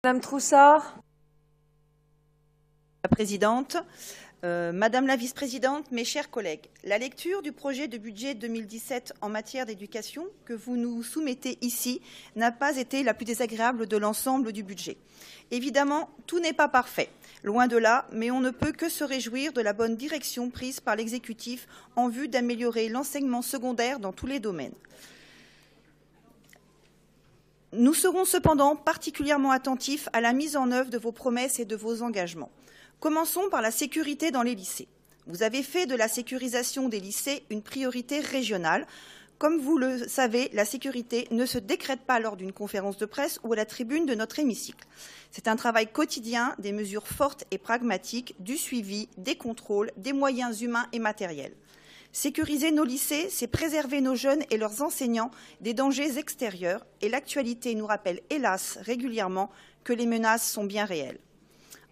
Madame Troussard. La présidente, Madame la vice-présidente, mes chers collègues, la lecture du projet de budget 2017 en matière d'éducation que vous nous soumettez ici n'a pas été la plus désagréable de l'ensemble du budget. Évidemment, tout n'est pas parfait, loin de là, mais on ne peut que se réjouir de la bonne direction prise par l'exécutif en vue d'améliorer l'enseignement secondaire dans tous les domaines. Nous serons cependant particulièrement attentifs à la mise en œuvre de vos promesses et de vos engagements. Commençons par la sécurité dans les lycées. Vous avez fait de la sécurisation des lycées une priorité régionale. Comme vous le savez, la sécurité ne se décrète pas lors d'une conférence de presse ou à la tribune de notre hémicycle. C'est un travail quotidien, des mesures fortes et pragmatiques, du suivi, des contrôles, des moyens humains et matériels. Sécuriser nos lycées, c'est préserver nos jeunes et leurs enseignants des dangers extérieurs, et l'actualité nous rappelle, hélas, régulièrement que les menaces sont bien réelles.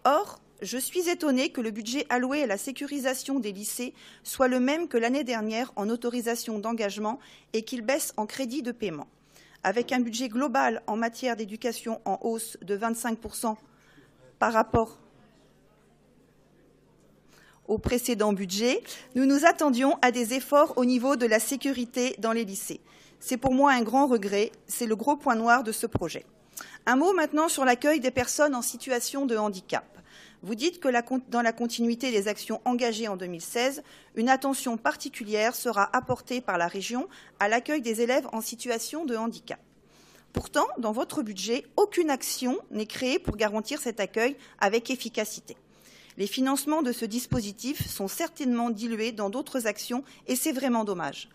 Or, je suis étonnée que le budget alloué à la sécurisation des lycées soit le même que l'année dernière en autorisation d'engagement et qu'il baisse en crédit de paiement. Avec un budget global en matière d'éducation en hausse de 25% par rapport au précédent budget, nous nous attendions à des efforts au niveau de la sécurité dans les lycées. C'est pour moi un grand regret, c'est le gros point noir de ce projet. Un mot maintenant sur l'accueil des personnes en situation de handicap. Vous dites que dans la continuité des actions engagées en 2016, une attention particulière sera apportée par la région à l'accueil des élèves en situation de handicap. Pourtant, dans votre budget, aucune action n'est créée pour garantir cet accueil avec efficacité. Les financements de ce dispositif sont certainement dilués dans d'autres actions et c'est vraiment dommage.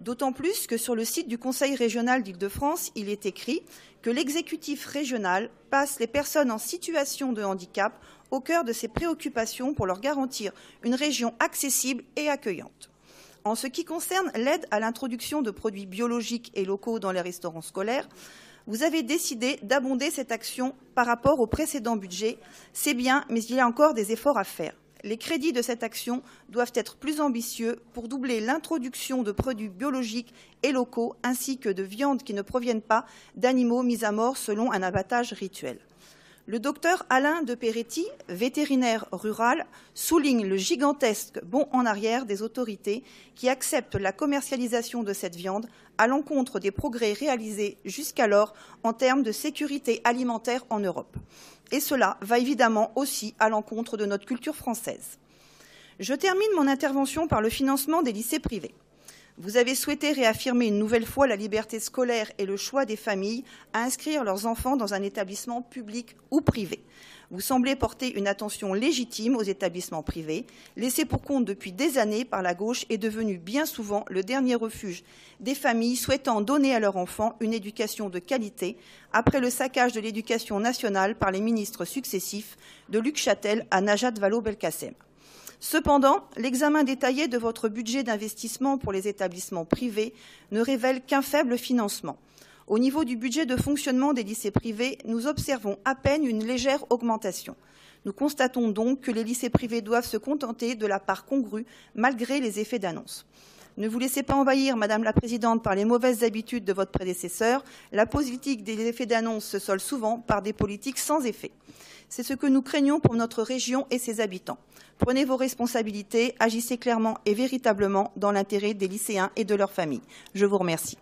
D'autant plus que sur le site du Conseil régional d'Île-de-France, il est écrit que l'exécutif régional passe les personnes en situation de handicap au cœur de ses préoccupations pour leur garantir une région accessible et accueillante. En ce qui concerne l'aide à l'introduction de produits biologiques et locaux dans les restaurants scolaires, vous avez décidé d'abonder cette action par rapport au précédent budget. C'est bien, mais il y a encore des efforts à faire. Les crédits de cette action doivent être plus ambitieux pour doubler l'introduction de produits biologiques et locaux ainsi que de viandes qui ne proviennent pas d'animaux mis à mort selon un abattage rituel. Le docteur Alain de Peretti, vétérinaire rural, souligne le gigantesque bond en arrière des autorités qui acceptent la commercialisation de cette viande à l'encontre des progrès réalisés jusqu'alors en termes de sécurité alimentaire en Europe. Et cela va évidemment aussi à l'encontre de notre culture française. Je termine mon intervention par le financement des lycées privés. Vous avez souhaité réaffirmer une nouvelle fois la liberté scolaire et le choix des familles à inscrire leurs enfants dans un établissement public ou privé. Vous semblez porter une attention légitime aux établissements privés. Laissé pour compte depuis des années par la gauche est devenu bien souvent le dernier refuge des familles souhaitant donner à leurs enfants une éducation de qualité après le saccage de l'éducation nationale par les ministres successifs de Luc Châtel à Najat Vallaud-Belkacem. Cependant, l'examen détaillé de votre budget d'investissement pour les établissements privés ne révèle qu'un faible financement. Au niveau du budget de fonctionnement des lycées privés, nous observons à peine une légère augmentation. Nous constatons donc que les lycées privés doivent se contenter de la part congrue malgré les effets d'annonce. Ne vous laissez pas envahir, Madame la Présidente, par les mauvaises habitudes de votre prédécesseur. La politique des effets d'annonce se solde souvent par des politiques sans effet. C'est ce que nous craignons pour notre région et ses habitants. Prenez vos responsabilités, agissez clairement et véritablement dans l'intérêt des lycéens et de leurs familles. Je vous remercie.